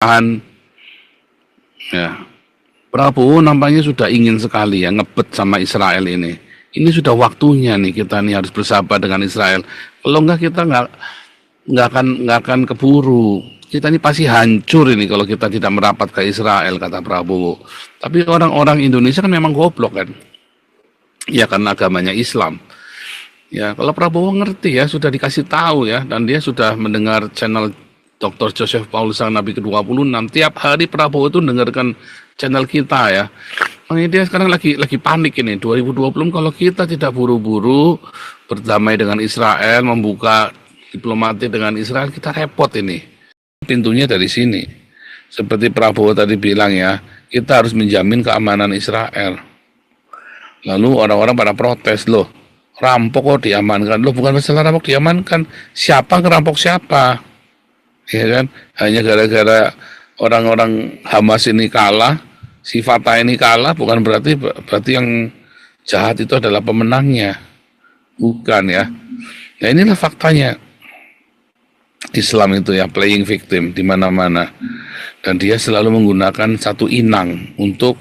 bertahan. Ya, Prabowo nampaknya sudah ingin sekali ya ngebet sama Israel ini. Ini sudah waktunya nih kita nih harus bersahabat dengan Israel. Kalau enggak kita nggak akan keburu. Kita ini pasti hancur ini kalau kita tidak merapat ke Israel, kata Prabowo. Tapi orang-orang Indonesia kan memang goblok kan. Ya karena agamanya Islam. Ya kalau Prabowo ngerti ya, sudah dikasih tahu ya, dan dia sudah mendengar channel Dr. Joseph Paul sang Nabi ke-26. Tiap hari Prabowo itu dengarkan channel kita ya. Makanya dia sekarang lagi panik ini 2020 kalau kita tidak buru-buru berdamai dengan Israel, membuka diplomatik dengan Israel, kita repot ini. Pintunya dari sini. Seperti Prabowo tadi bilang ya, kita harus menjamin keamanan Israel. Lalu orang-orang pada protes, loh, rampok kok diamankan? Loh, bukan masalah rampok diamankan, siapa ngerampok siapa? Ya kan? Hanya gara-gara orang-orang Hamas ini kalah, si Fatah ini kalah, bukan berarti yang jahat itu adalah pemenangnya. Bukan ya. Nah inilah faktanya. Islam itu ya playing victim di mana-mana, dan dia selalu menggunakan satu inang untuk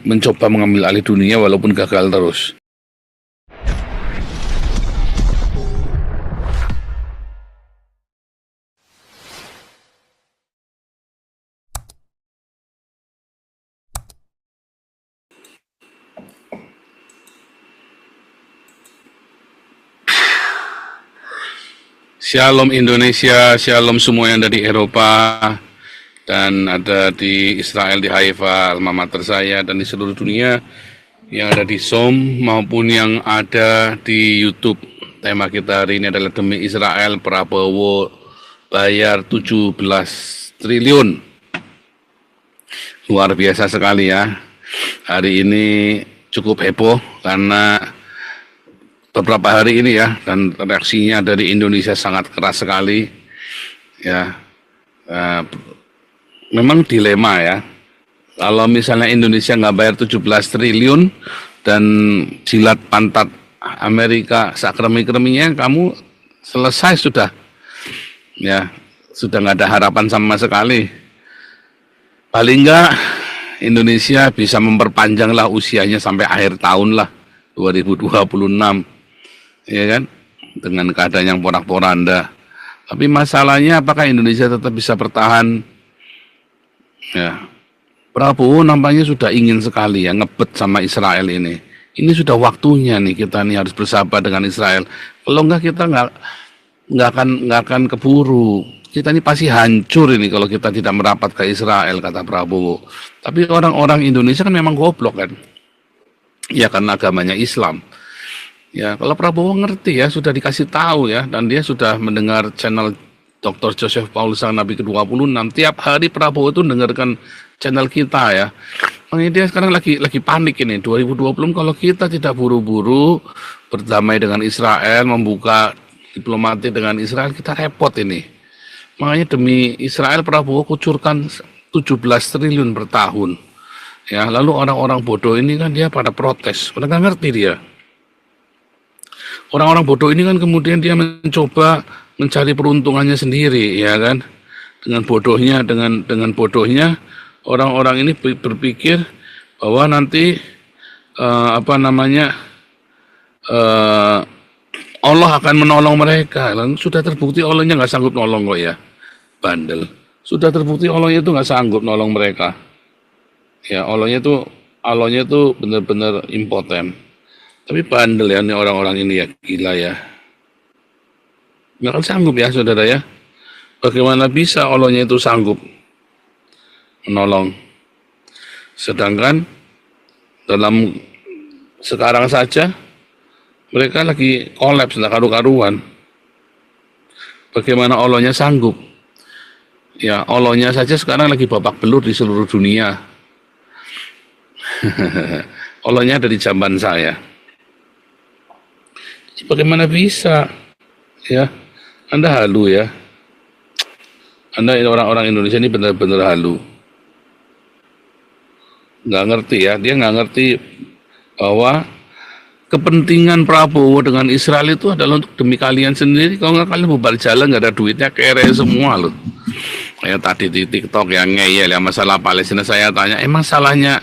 mencoba mengambil alih dunia walaupun gagal terus. Shalom Indonesia, shalom semua yang ada di Eropa dan ada di Israel, di Haifa, alma mater saya, dan di seluruh dunia yang ada di Zoom maupun yang ada di YouTube. Tema kita hari ini adalah demi Israel, Prabowo bayar 17 triliun. Luar biasa sekali ya. Hari ini cukup heboh karena beberapa hari ini ya, dan reaksinya dari Indonesia sangat keras sekali ya. Memang dilema ya, kalau misalnya Indonesia nggak bayar 17 triliun dan jilat pantat Amerika sakremi-kreminya, kamu selesai sudah ya, sudah nggak ada harapan sama sekali. Paling nggak Indonesia bisa memperpanjanglah usianya sampai akhir tahun lah 2026 ya kan, dengan keadaan yang porak-poranda. Tapi masalahnya apakah Indonesia tetap bisa bertahan? Ya, Prabowo nampaknya sudah ingin sekali ya ngebet sama Israel ini. Ini sudah waktunya nih kita nih harus bersahabat dengan Israel. Kalau enggak kita nggak akan keburu. Kita ini pasti hancur ini kalau kita tidak merapat ke Israel, kata Prabowo. Tapi orang-orang Indonesia kan memang goblok kan. Ya karena agamanya Islam. Ya, kalau Prabowo ngerti ya, sudah dikasih tahu ya, dan dia sudah mendengar channel Dr. Joseph Paul sang Nabi ke-26. Tiap hari Prabowo itu dengarkan channel kita ya. Makanya dia sekarang lagi panik ini 2020 kalau kita tidak buru-buru berdamai dengan Israel, membuka diplomatik dengan Israel, kita repot ini. Makanya demi Israel Prabowo kucurkan 17 triliun per tahun. Ya, lalu orang-orang bodoh ini kan dia pada protes, pada nggak ngerti dia. Orang-orang bodoh ini kan kemudian dia mencoba mencari peruntungannya sendiri, ya kan? Dengan bodohnya orang-orang ini berpikir bahwa nanti Allah akan menolong mereka. Lalu sudah terbukti Allahnya nggak sanggup nolong kok ya, bandel. Sudah terbukti Allahnya itu nggak sanggup nolong mereka. Ya Allahnya itu benar-benar impoten. Tapi bandel ya ini orang-orang ini ya, gila ya. Nggak akan sanggup ya saudara ya. Bagaimana bisa Allahnya itu sanggup menolong? Sedangkan dalam sekarang saja mereka lagi kolaps, nggak karu-karuan. Bagaimana Allahnya sanggup? Ya Allahnya saja sekarang lagi babak belur di seluruh dunia. Allahnya ada di jamban saya. Bagaimana bisa? Ya, Anda halu ya. Anda orang-orang Indonesia ini benar-benar halu. Nggak ngerti ya, dia nggak ngerti bahwa kepentingan Prabowo dengan Israel itu adalah untuk demi kalian sendiri. Kalau nggak kalian bubar jalan, nggak ada duitnya, kere semua loh. Kayak tadi di TikTok yang ngeyel ya masalah Palestina, saya tanya, emang salahnya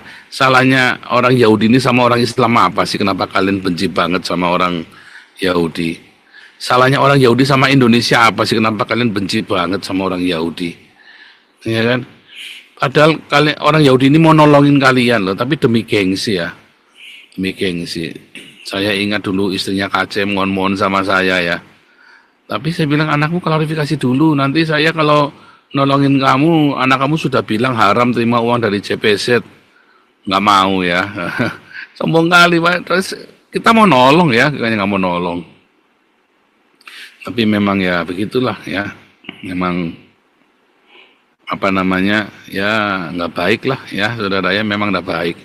orang Yahudi ini sama orang Islam apa sih? Kenapa kalian benci banget sama orang Yahudi? Salahnya orang Yahudi sama Indonesia apa sih? Kenapa kalian benci banget sama orang Yahudi? Ya kan? Padahal kalian orang Yahudi ini mau nolongin kalian loh, tapi demi gengsi ya, demi gengsi. Saya ingat dulu istrinya KC mohon-mohon sama saya ya. Tapi saya bilang, anakmu klarifikasi dulu, nanti saya kalau nolongin kamu, anak kamu sudah bilang haram terima uang dari JPZ, nggak mau ya. Sombong kali Pak. Terus kita mau nolong ya, kayaknya nggak mau nolong. Tapi memang ya begitulah ya, memang apa namanya ya, nggak baik lah ya saudara ya, memang nggak baik.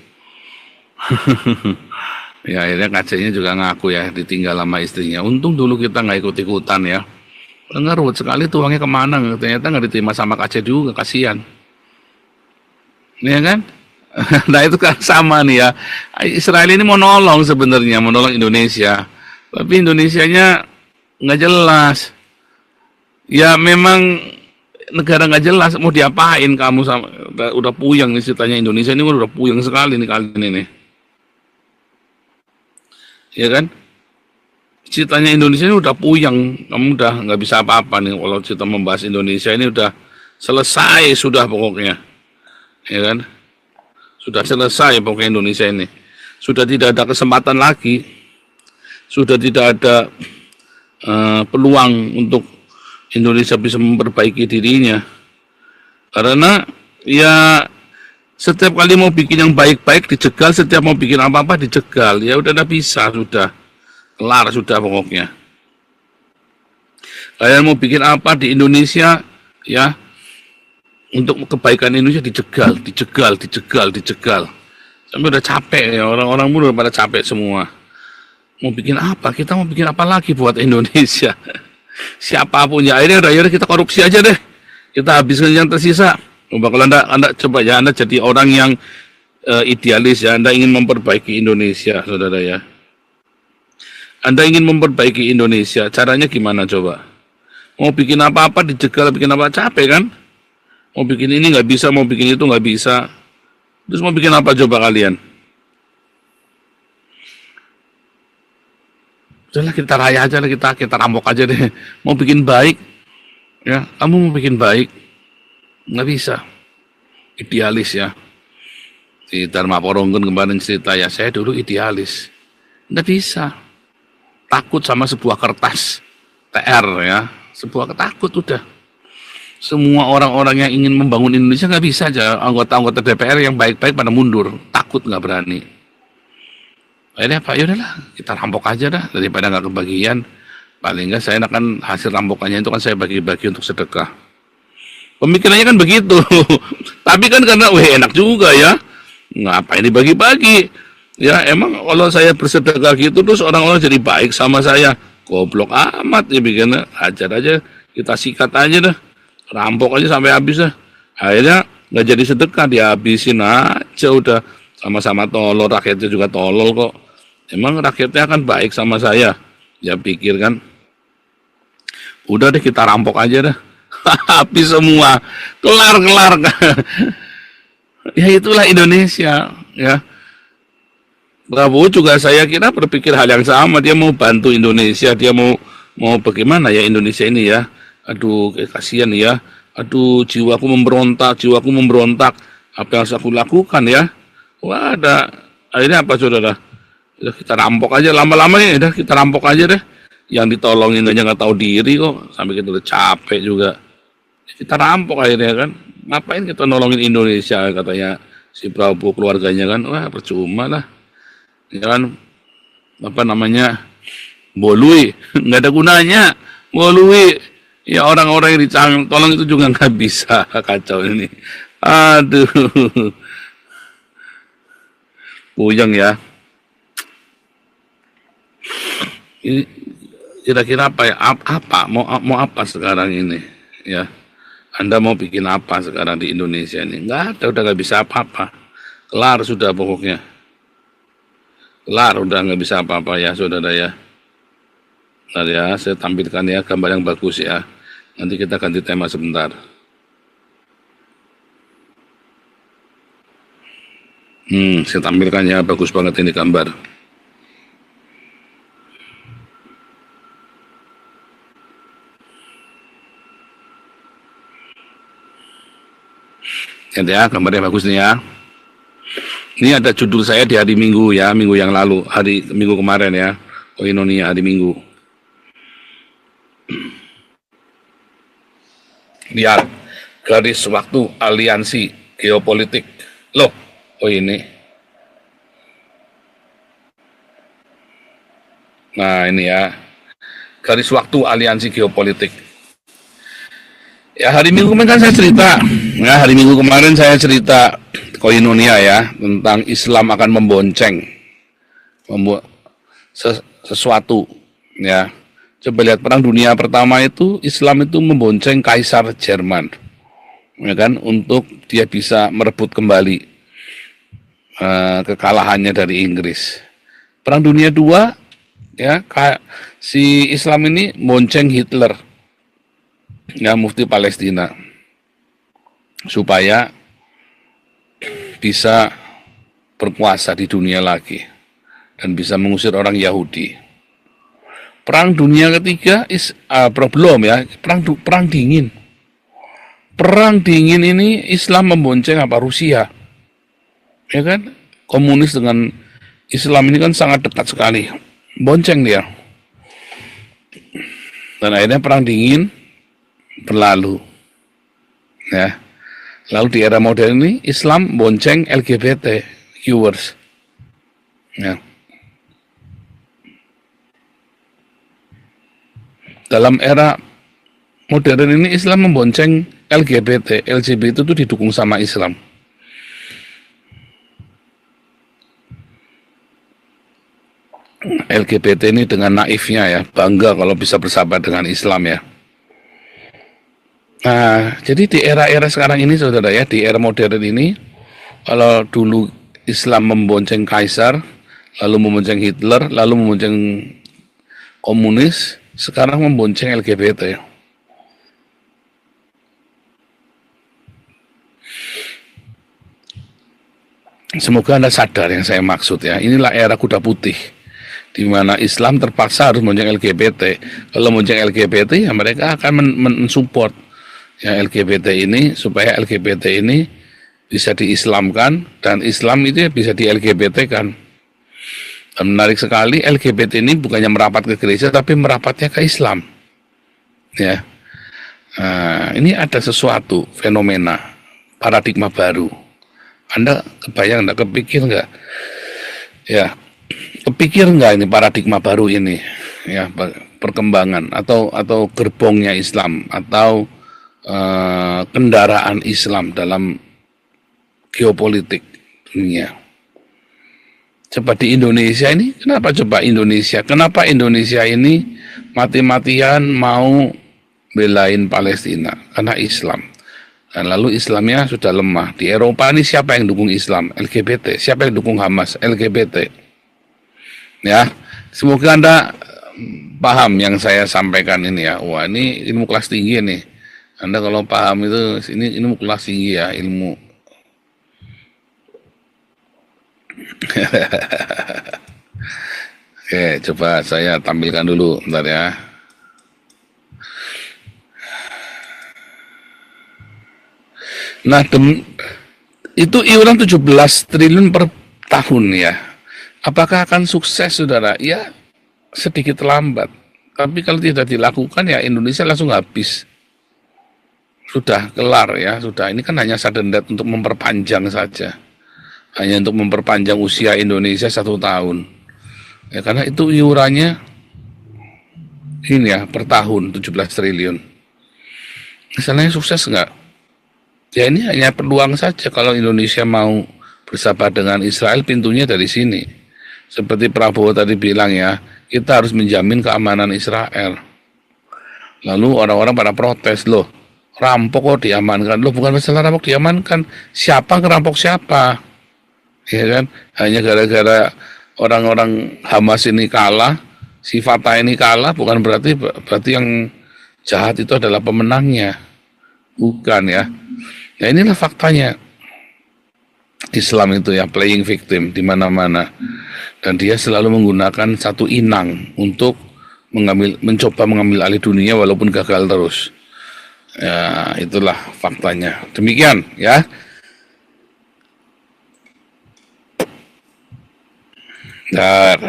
Ya akhirnya KC-nya juga ngaku ya ditinggal sama istrinya. Untung dulu kita nggak ikut-ikutan ya. Dengar ruwet sekali tuh, uangnya kemana? Ternyata nggak diterima sama KC juga, kasihan. Ya kan? Nah itu kan sama nih ya. Israel ini mau nolong sebenarnya, mau nolong Indonesia. Tapi Indonesianya nggak jelas. Ya memang negara nggak jelas, mau diapain kamu sama, udah puyeng nih ceritanya Indonesia ini udah puyeng sekali nih kali ini nih. Ya kan? Ceritanya Indonesia ini udah puyeng, kamu udah nggak bisa apa-apa nih kalau cerita membahas Indonesia ini udah selesai sudah pokoknya, ya kan? Sudah selesai pokoknya Indonesia ini, sudah tidak ada kesempatan lagi, sudah tidak ada peluang untuk Indonesia bisa memperbaiki dirinya, karena ya setiap kali mau bikin yang baik-baik dicegal, setiap mau bikin apa-apa dicegal, ya udah nggak bisa sudah. Kelar sudah pokoknya. Kalian mau bikin apa di Indonesia ya, untuk kebaikan Indonesia dicegal. Sampai udah capek ya, orang-orang pun udah pada capek semua. Mau bikin apa? Kita mau bikin apa lagi buat Indonesia? Siapapun ya, akhirnya kita korupsi aja deh. Kita habiskan yang tersisa. Coba kalau anda coba ya, Anda jadi orang yang idealis ya, Anda ingin memperbaiki Indonesia, saudara ya. Anda ingin memperbaiki Indonesia, caranya gimana coba? Mau bikin apa-apa dijegal, bikin apa capek kan? Mau bikin ini nggak bisa, mau bikin itu nggak bisa. Terus mau bikin apa coba kalian? Udahlah kita raya aja, kita rampok aja deh. Mau bikin baik, ya kamu mau bikin baik, nggak bisa. Idealis ya. Si Dharma Poronggun kemarin cerita ya, saya dulu idealis, nggak bisa. Takut sama sebuah kertas TR ya, sebuah takut udah. Semua orang-orang yang ingin membangun Indonesia nggak bisa aja, anggota-anggota DPR yang baik-baik pada mundur, takut nggak berani. Akhirnya Pak, yaudahlah kita rampok aja dah, daripada nggak kebagian. Paling nggak saya akan hasil rampokannya itu kan saya bagi-bagi untuk sedekah. Pemikirannya kan begitu. Tapi kan karena enak juga ya, ngapain dibagi-bagi? Ya emang kalau saya bersedekah gitu terus orang-orang jadi baik sama saya, goblok amat ya bikinnya, hajar aja, kita sikat aja dah, rampok aja sampai habis dah. Akhirnya nggak jadi sedekah, dihabisin aja udah, sama-sama tolol, rakyatnya juga tolol kok. Emang rakyatnya akan baik sama saya, ya pikir kan, udah deh kita rampok aja dah, habis semua, kelar. Ya itulah Indonesia ya. Prabowo juga saya kira berpikir hal yang sama, dia mau bantu Indonesia, dia mau bagaimana ya Indonesia ini ya. Aduh kasihan ya, aduh jiwaku memberontak, apa yang harus aku lakukan ya. Wah ada, akhirnya apa saudara, ya, kita rampok aja lama-lama ya, udah kita rampok aja deh. Yang ditolongin aja nggak tahu diri kok, sampai kita udah capek juga. Kita rampok akhirnya kan, ngapain kita nolongin Indonesia katanya si Prabowo keluarganya kan, wah percuma lah. Ya kan, apa namanya, bolui, nggak ada gunanya, bolui, ya orang-orang yang tolong itu juga nggak bisa, kacau ini, aduh, puyeng ya, ini kira-kira apa ya, mau apa sekarang ini, ya, Anda mau bikin apa sekarang di Indonesia ini, nggak ada, udah nggak bisa apa-apa, kelar sudah pokoknya. Kelar, udah nggak bisa apa-apa ya saudara ya. Nah ya, saya tampilkan ya gambar yang bagus ya. Nanti kita ganti tema sebentar. Saya tampilkan ya, bagus banget ini gambar. Lihat ya, gambarnya bagus nih ya. Ini ada judul saya di hari Minggu ya, minggu yang lalu, hari Minggu kemarin ya. Koinonia hari Minggu. Lihat, garis waktu aliansi geopolitik. Loh, ini. Nah, ini ya. Garis waktu aliansi geopolitik. Ya, hari Minggu kemarin kan saya cerita. Nah, hari Minggu kemarin saya cerita Koinonia ya, tentang Islam akan membonceng membuat sesuatu ya. Coba lihat Perang Dunia Pertama itu Islam itu membonceng Kaisar Jerman, ya kan, untuk dia bisa merebut kembali kekalahannya dari Inggris. Perang Dunia II ya, si Islam ini bonceng Hitler, ya, mufti Palestina, supaya bisa berkuasa di dunia lagi dan bisa mengusir orang Yahudi. Perang Dunia Ketiga belum ya, perang dingin. Perang dingin ini Islam membonceng apa? Rusia, ya kan? Komunis dengan Islam ini kan sangat dekat sekali, bonceng dia. Dan akhirnya perang dingin berlalu, ya. Lalu di era modern ini Islam bonceng LGBT viewers, ya. Dalam era modern ini Islam membonceng LGBT itu didukung sama Islam. LGBT ini dengan naifnya ya, bangga kalau bisa bersahabat dengan Islam ya. Nah, jadi di era-era sekarang ini saudara ya, di era modern ini, kalau dulu Islam membonceng Kaisar, lalu membonceng Hitler, lalu membonceng komunis, sekarang membonceng LGBT. Semoga Anda sadar yang saya maksud ya. Inilah era kuda putih, di mana Islam terpaksa harus membonceng LGBT. Kalau membonceng LGBT ya mereka akan mensupport ya LGBT ini, supaya LGBT ini bisa diislamkan dan Islam itu bisa di LGBT kan. Dan menarik sekali, LGBT ini bukannya merapat ke gereja tapi merapatnya ke Islam, ya. Nah, ini ada sesuatu fenomena paradigma baru. Anda kebayang nggak, kepikir nggak, ya, kepikir nggak ini paradigma baru ini, ya, perkembangan atau gerbongnya Islam atau kendaraan Islam dalam geopolitik dunia. Coba di Indonesia ini, kenapa Indonesia ini mati-matian mau belain Palestina? Karena Islam. Dan lalu Islamnya sudah lemah. Di Eropa ini siapa yang dukung Islam? LGBT. Siapa yang dukung Hamas? LGBT. Ya, semoga Anda paham yang saya sampaikan ini ya. Wah, ini ilmu kelas tinggi nih. Anda kalau paham itu, ini ilmu kelas tinggi ya, ilmu. Oke, coba saya tampilkan dulu, bentar ya. Nah, itu iuran 17 triliun per tahun ya. Apakah akan sukses, saudara? Ya, sedikit lambat. Tapi kalau tidak dilakukan ya Indonesia langsung habis. Sudah kelar ya, sudah. Ini kan hanya sudden death untuk memperpanjang saja. Hanya untuk memperpanjang usia Indonesia 1 tahun. Ya, karena itu iurannya ini ya, per tahun 17 triliun. Misalnya sukses nggak? Ya ini hanya peluang saja. Kalau Indonesia mau bersahabat dengan Israel, pintunya dari sini. Seperti Prabowo tadi bilang ya, kita harus menjamin keamanan Israel. Lalu orang-orang pada protes, loh, rampok kok diamankan? Loh, bukan masalah rampok diamankan, siapa ngerampok siapa? Ya kan, hanya gara-gara orang-orang Hamas ini kalah, si Fatah ini kalah, bukan berarti yang jahat itu adalah pemenangnya, bukan ya. Ya inilah faktanya. Islam itu ya, playing victim di mana-mana. Dan dia selalu menggunakan satu inang untuk mencoba mengambil alih dunia walaupun gagal terus. Ya, itulah faktanya. Demikian ya. Dar.